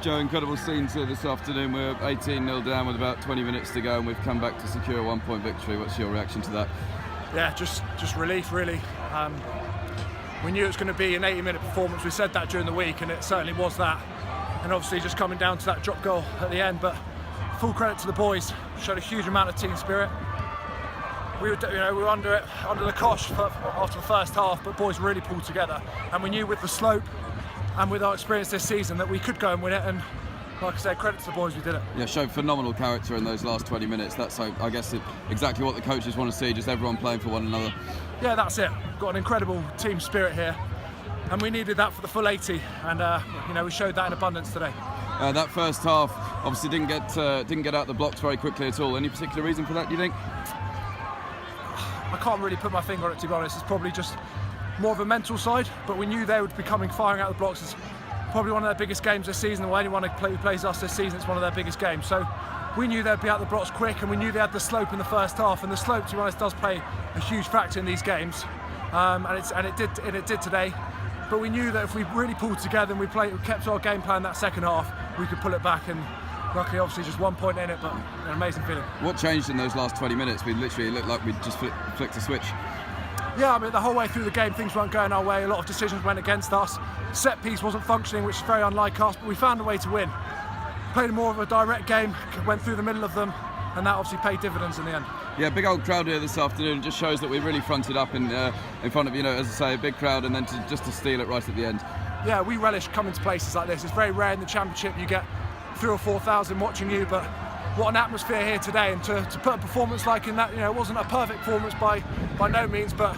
Joe, incredible scenes here this afternoon. We're 18-0 down with about 20 minutes to go, and we've come back to secure a 1-point victory. What's your reaction to that? Yeah, just relief, really. We knew it was going to be an 80-minute performance. We said that during the week, and it certainly was that. And obviously, just coming down to that drop goal at the end. But full credit to the boys. Showed a huge amount of team spirit. We were under the cosh after the first half, but boys really pulled together. And we knew with the slope and with our experience this season that we could go and win it. And like I said, credit to the boys, we did it. Yeah, showed phenomenal character in those last 20 minutes. That's, I guess, exactly what the coaches want to see, just everyone playing for one another. Yeah, that's it. Got an incredible team spirit here, and we needed that for the full 80, and we showed that in abundance today. That first half obviously didn't get out the blocks very quickly at all. Any particular reason for that, do you think? I can't really put my finger on it, to be honest. It's probably just more of a mental side, but we knew they would be firing out the blocks. It's probably one of their biggest games this season. Well, anyone who plays us this season, it's one of their biggest games. So we knew they'd be out the blocks quick, and we knew they had the slope in the first half. And the slope, to be honest, does play a huge factor in these games, and it did today. But we knew that if we really pulled together and we kept our game plan that second half, we could pull it back. And luckily, obviously, just 1 point in it, but an amazing feeling. What changed in those last 20 minutes? We literally looked like we just flicked a switch. Yeah, I mean, the whole way through the game, things weren't going our way. A lot of decisions went against us. Set piece wasn't functioning, which is very unlike us, but we found a way to win. Played more of a direct game, went through the middle of them, and that obviously paid dividends in the end. Yeah, big old crowd here this afternoon. Just shows that we really fronted up in front of, as I say, a big crowd, and then just to steal it right at the end. Yeah, we relish coming to places like this. It's very rare in the Championship you get 3,000 or 4,000 watching you, but what an atmosphere here today, and to put a performance like in that, it wasn't a perfect performance by no means, but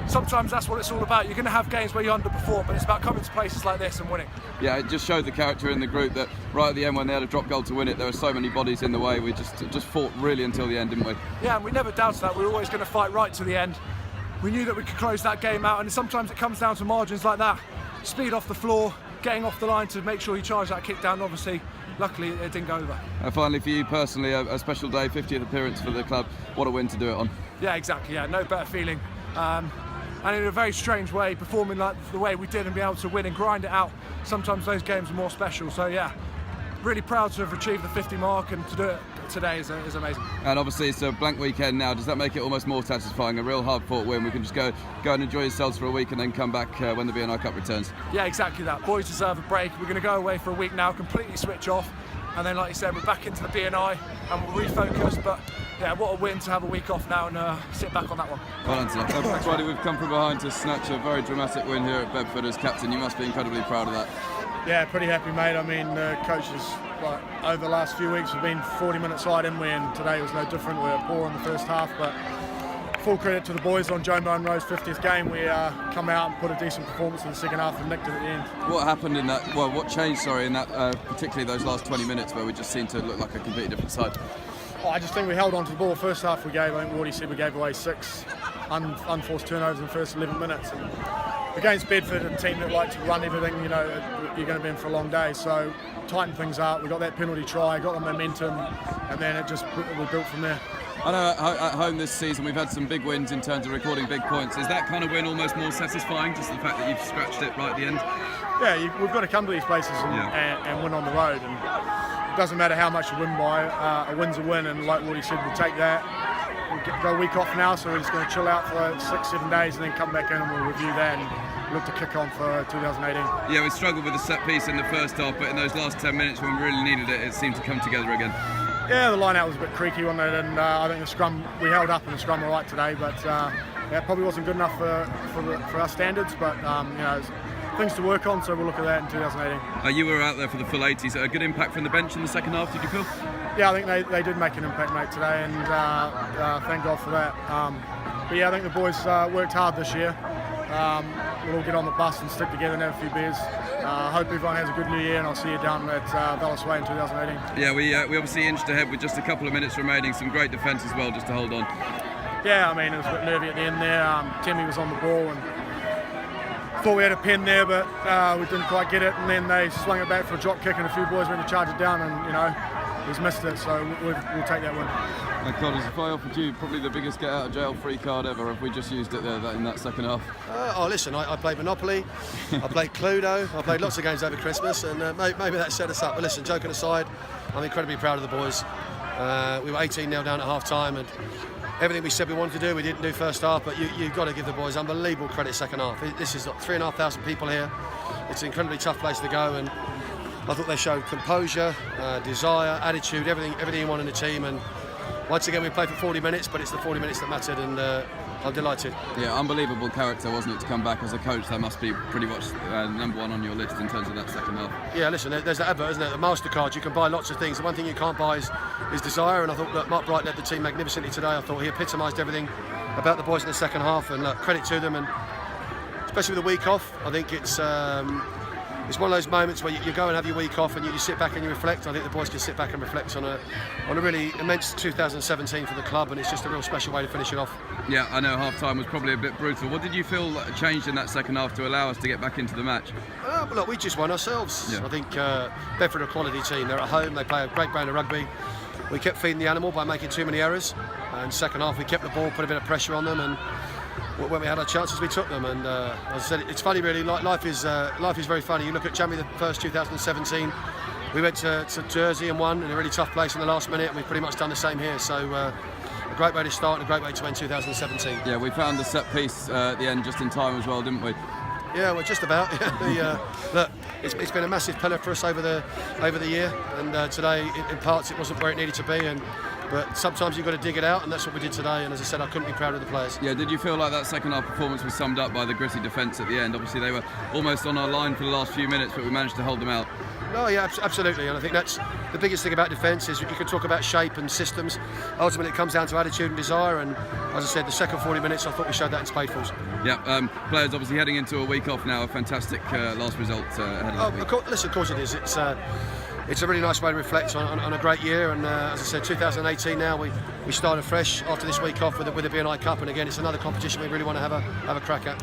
sometimes that's what it's all about. You're going to have games where you underperform, but it's about coming to places like this and winning. Yeah, it just showed the character in the group that right at the end when they had a drop goal to win it, there were so many bodies in the way. We just fought really until the end, didn't we? Yeah, and we never doubted that. We were always going to fight right to the end. We knew that we could close that game out, and sometimes it comes down to margins like that. Speed off the floor, getting off the line to make sure you charge that kick down, obviously. Luckily, it didn't go over. Finally, for you personally, a special day, 50th appearance for the club. What a win to do it on. Yeah, exactly. Yeah, no better feeling. And in a very strange way, performing like the way we did and be able to win and grind it out. Sometimes those games are more special. So yeah, really proud to have achieved the 50 mark, and to do it today is amazing. And obviously it's a blank weekend now. Does that make it almost more satisfying? A real hard-fought win. We can just go and enjoy yourselves for a week and then come back when the B&I Cup returns. Yeah, exactly that. Boys deserve a break. We're going to go away for a week now, completely switch off, and then, like you said, we're back into the B&I and we'll refocus. But yeah, what a win to have a week off now and sit back on that one. Well done, sir. Thanks, Roddy. We've come from behind to snatch a very dramatic win here at Bedford. As captain, you must be incredibly proud of that. Yeah, pretty happy, mate. I mean, the coaches, over the last few weeks, we've been 40-minute side, haven't we? And today was no different. We were poor in the first half, but full credit to the boys on Joe Munro's 50th game. We come out and put a decent performance in the second half and nicked it at the end. What happened in that? Well, what changed? Sorry, in that particularly those last 20 minutes where we just seemed to look like a completely different side. I just think we held on to the ball. First half I think Wardy said we gave away 6 unforced turnovers in the first 11 minutes. And against Bedford, a team that like to run everything, you're going to be in for a long day. So tighten things up. We got that penalty try, got the momentum, and then we built from there. I know at home this season we've had some big wins in terms of recording big points. Is that kind of win almost more satisfying, just the fact that you've scratched it right at the end? Yeah, we've got to come to these places and win on the road. And it doesn't matter how much you win by. A win's a win, and like Woody said, we'll take that. We'll go a week off now, so we're just going to chill out for 6-7 days and then come back in and we'll review that and look to kick on for 2018. Yeah, we struggled with the set piece in the first half, but in those last 10 minutes when we really needed it, it seemed to come together again. Yeah, the line-out was a bit creaky, wasn't it? And I think the scrum, we held up in the scrum all right today, but it probably wasn't good enough for our standards, but things to work on, so we'll look at that in 2018. You were out there for the full 80s. A good impact from the bench in the second half, did you feel? Yeah, I think they did make an impact, mate, today, and thank God for that. But yeah, I think the boys worked hard this year. We'll all get on the bus and stick together and have a few beers. Hope everyone has a good New Year, and I'll see you down at Vallis Way in 2018. Yeah, we obviously inched ahead with just a couple of minutes remaining. Some great defence as well, just to hold on. Yeah, I mean, it was a bit nervy at the end there. Timmy was on the ball and thought we had a pen there, but we didn't quite get it. And then they swung it back for a drop kick, and a few boys went to charge it down, and he's missed it. So we'll take that win. Codling, if I offered you probably the biggest get out of jail free card ever, have we just used it there in that second half? Listen, I played Monopoly, I played Cluedo, I played lots of games over Christmas, and maybe that set us up. But listen, joking aside, I'm incredibly proud of the boys. We were 18-0 down at half-time, and everything we said we wanted to do, we didn't do first half, but you've got to give the boys unbelievable credit second half. This is 3,500 people here. It's an incredibly tough place to go, and I thought they showed composure, desire, attitude, everything you want in the team. And once again, we played for 40 minutes, but it's the 40 minutes that mattered, and I'm delighted. Yeah, unbelievable character, wasn't it, to come back as a coach? That must be pretty much number one on your list in terms of that second half. Yeah, listen, there's that advert, isn't it? The MasterCard, you can buy lots of things. The one thing you can't buy is desire, and I thought that Mark Bright led the team magnificently today. I thought he epitomised everything about the boys in the second half, and credit to them. And especially with the week off, I think it's one of those moments where you go and have your week off and you sit back and you reflect. I think the boys can sit back and reflect on a really immense 2017 for the club, and it's just a real special way to finish it off. Yeah, I know half-time was probably a bit brutal. What did you feel changed in that second half to allow us to get back into the match? Look, we just won ourselves. Yeah. I think Bedford are a quality team. They're at home, they play a great brand of rugby. We kept feeding the animal by making too many errors, and second half we kept the ball, put a bit of pressure on them, and when we had our chances, we took them. And as I said, it's funny really. Life is very funny. You look at January the 1st, 2017. We went to Jersey and won in a really tough place in the last minute, and we've pretty much done the same here. So a great way to start and a great way to end 2017. Yeah, we found the set piece at the end just in time as well, didn't we? Yeah, well, just about. Look, it's been a massive pillar for us over the year, and today, in parts, it wasn't where it needed to be. But sometimes you've got to dig it out, and that's what we did today. And as I said, I couldn't be prouder of the players. Yeah, did you feel like that second half performance was summed up by the gritty defence at the end? Obviously, they were almost on our line for the last few minutes, but we managed to hold them out. No, yeah, absolutely. And I think that's the biggest thing about defence is you can talk about shape and systems. Ultimately, it comes down to attitude and desire. And as I said, the second 40 minutes, I thought we showed that in spadefuls. Yeah, players obviously heading into a week off now. A fantastic last result ahead of the week. Listen, of course it is. It's a really nice way to reflect on a great year, and as I said, 2018 now we start afresh after this week off with the BNI Cup, and again it's another competition we really want to have a crack at.